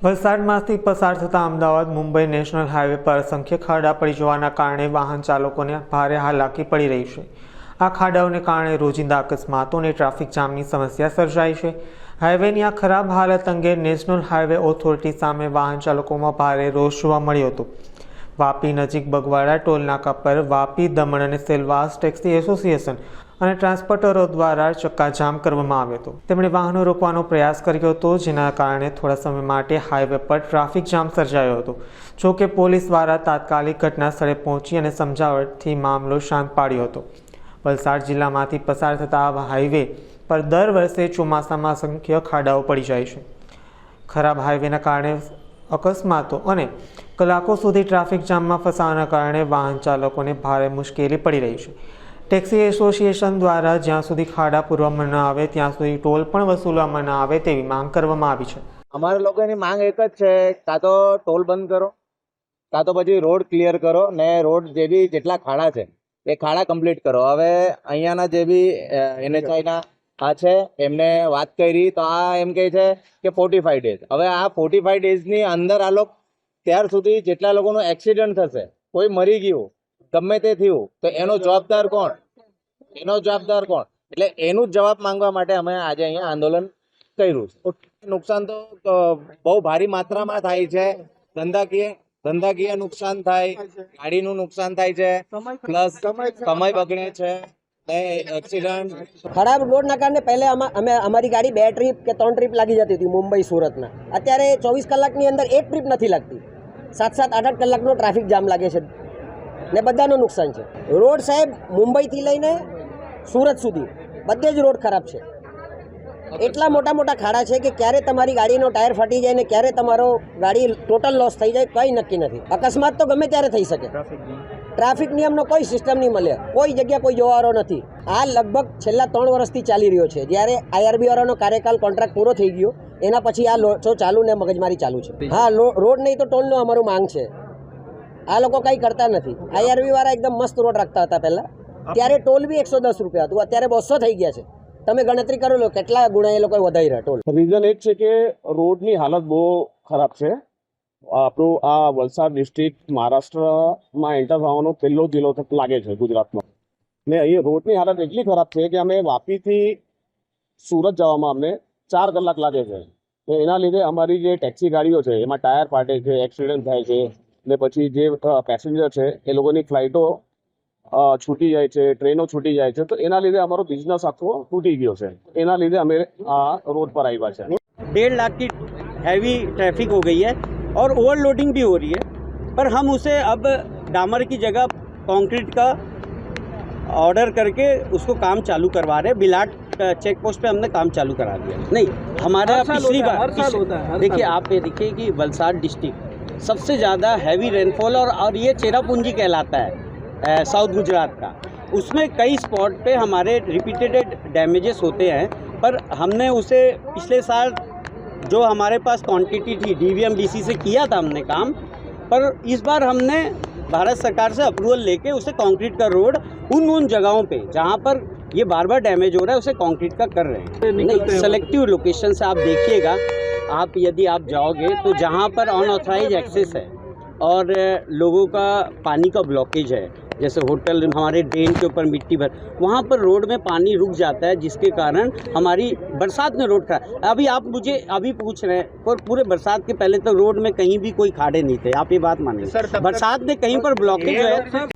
વલસાડમાંથી પસાર થતા Ahmedabad Mumbai national highway પર અસંખ્ય ખાડા પડી જવાના કારણે વાહન ચાલકોને ભારે હાલાકી પડી રહી છે। આ ખાડાઓને કારણે રોજિંદા અકસ્માતો અને ટ્રાફિક જામની સમસ્યા સર્જાઈ છે। હાઈવેની આ ખરાબ હાલત અંગે નેશનલ હાઈવે ઓથોરિટી સામે વાહન ચાલકોમાં ભારે રોષ જોવા મળ્યો હતો। વાપી નજીક બગવાડા ટોલનાકા પર વાપી, દમણ અને સેલવાસ ટેક્સી એસોસિએશન અને ટ્રાન્સપોર્ટરો દ્વારા ચક્કાજામ કરવામાં આવ્યો હતો। તેમણે વાહનો રોકવાનો પ્રયાસ કર્યો હતો, જેના કારણે થોડા સમય માટે હાઈવે પર ટ્રાફિક જામ સર્જાયો હતો। જો કે પોલીસ દ્વારા તાત્કાલિક ઘટના સ્થળે પહોંચી અને સમજાવટથી મામલો શાંત પાડ્યો હતો। વલસાડ જિલ્લામાંથી પસાર થતા આ હાઈવે પર દર વર્ષે ચોમાસામાં અસંખ્ય ખાડાઓ પડી જાય છે। ખરાબ હાઈવેના કારણે અકસ્માતો અને કલાકો સુધી ટ્રાફિક જામમાં ફસાવાના કારણે વાહન ચાલકોને ભારે મુશ્કેલી પડી રહી છે। ટેક્સી એસોસિએશન દ્વારા જ્યાં સુધી ખાડા પૂરવામાં ન આવે ત્યાં સુધી ટોલ પણ વસૂલવામાં ન આવે તેવી માંગ કરવામાં આવી છે। અમારા લોકોની માંગ એક જ છે, કાં તો ટોલ બંધ કરો, કાં તો પછી રોડ ક્લિયર કરો ને રોડ જે બી જેટલા ખાડા છે એ ખાડા કમ્પ્લીટ કરો। હવે અહીંયાના જે બી NHIના આ છે એમને વાત કરી તો આ એમ કહે છે કે 45 ડેઝ। હવે આ 45 ડેઝની અંદર આ લોકો ત્યાર સુધી જેટલા લોકોનું એક્સિડન્ટ થશે, કોઈ મરી ગયું, ગમે તે થયું, તો એનો જવાબદાર કોણ? એટલે એનું જ જવાબ માંગવા માટે અમે આજે અહીંયા આંદોલન કર્યું છે। નુકસાન તો બહુ ભારી માત્રામાં થાય છે। ધંધાકીય નુકસાન થાય, ગાડીનું નુકસાન થાય છે, પ્લસ સમય બગડે છે, એક્સિડન્ટ। ખરાબ રોડના કારણે પહેલે અમે અમારી ગાડી 2 ટ્રીપ કે 3 ટ્રીપ લાગી જતી હતી મુંબઈ સુરતના। અત્યારે 24 કલાકની અંદર એક ટ્રીપ નથી લાગતી, 7-7, 8-8 કલાકનો ટ્રાફિક જામ લાગે છે ને બધાનું નુકસાન છે। રોડ સાહેબ મુંબઈથી લઈને સુરત સુધી બધે જ રોડ ખરાબ છે। એટલા મોટા ખાડા છે કે ક્યારે તમારી ગાડીનો ટાયર ફાટી જાય ને ક્યારે તમારો ગાડી ટોટલ લોસ થઈ જાય કંઈ નક્કી નથી। અકસ્માત તો ગમે ત્યારે થઈ શકે। ટ્રાફિક નિયમનો કોઈ સિસ્ટમ નહીં મળે, કોઈ જગ્યા કોઈ જોવારો નથી। આ લગભગ છેલ્લા 3 વર્ષથી ચાલી રહ્યો છે। જ્યારે IRB વાળાનો કાર્યકાલ કોન્ટ્રાક્ટ પૂરો થઈ ગયો એના પછી આ લોચો ચાલુ ને મગજમારી ચાલુ છે। હા, રોડ નહીં તો ટોલનો અમારું માંગ છે। આ લોકો કંઈ કરતા નથી। IRB વાળા એકદમ મસ્ત રોડ રાખતા હતા પહેલા, ત્યારે ટોલ બી 110 રૂપિયા હતું, અત્યારે 200 થઈ ગયા છે। તમે ગણતરી કરો લો કેટલા ગુણા એ લોકો વધારી રહ્યા ટોલ। રીઝન એ જ છે કે રોડની હાલત બહુ ખરાબ છે। આપણું આ વલસાડ ડિસ્ટ્રિક્ટ મહારાષ્ટ્રમાં એન્ટર થવાનો પહેલો જિલ્લો લાગે છે ગુજરાતમાં, ને અહીં રોડની હાલત એટલી ખરાબ છે કે અમે વાપીથી સુરત જવામાં અમને 4 કલાક લાગે છે। તો એના લીધે અમારી જે ટેક્સી ગાડીઓ છે એમાં ટાયર ફાટે છે, એક્સિડન્ટ થાય છે, ને પછી જે પેસેન્જર છે એ લોકોની ફ્લાઇટો છૂટી જાય છે, ટ્રેનો છૂટી જાય છે। તો એના લીધે અમારો બિઝનેસ આખો તૂટી ગયો છે। એના લીધે અમે આ રોડ પર આવ્યા છે। 1.5 लाख की हैवी ट्रैफिक हो गई है और ओवरलोडिंग भी हो रही है, पर हम उसे अब डामर की जगह कंक्रीट का ऑर्डर करके उसको काम चालू करवा रहे हैं। बिलाट चेक पोस्ट पे हमने काम चालू करा दिया। नहीं, हमारा पिछली बार देखिए, आप ये देखिए कि वलसाड डिस्ट्रिक्ट सबसे ज़्यादा हैवी रेनफॉल और ये चेरापूंजी कहलाता है साउथ गुजरात का। उसमें कई स्पॉट पे हमारे रिपीटेड डैमेजेस होते हैं, पर हमने उसे पिछले साल जो हमारे पास क्वांटिटी थी DVMDC से किया था हमने काम, पर इस बार हमने भारत सरकार से अप्रूवल लेके उसे कंक्रीट का रोड उन जगहों पे जहाँ पर ये बार डैमेज हो रहा है उसे कंक्रीट का कर रहे हैं। नहीं, सेलेक्टिव लोकेशन से आप देखिएगा, आप यदि आप जाओगे तो जहाँ पर अनऑथराइज एक्सेस है और लोगों का पानी का ब्लॉकेज है, जैसे होटल हमारे ड्रेन के ऊपर मिट्टी भर, वहाँ पर रोड में पानी रुक जाता है, जिसके कारण हमारी बरसात में रोड खराब। अभी आप मुझे अभी पूछ रहे हैं, और पूरे बरसात के पहले तो रोड में कहीं भी कोई खाड़े नहीं थे। आप ये बात मानिए, बरसात में कहीं पर ब्लॉकेज है।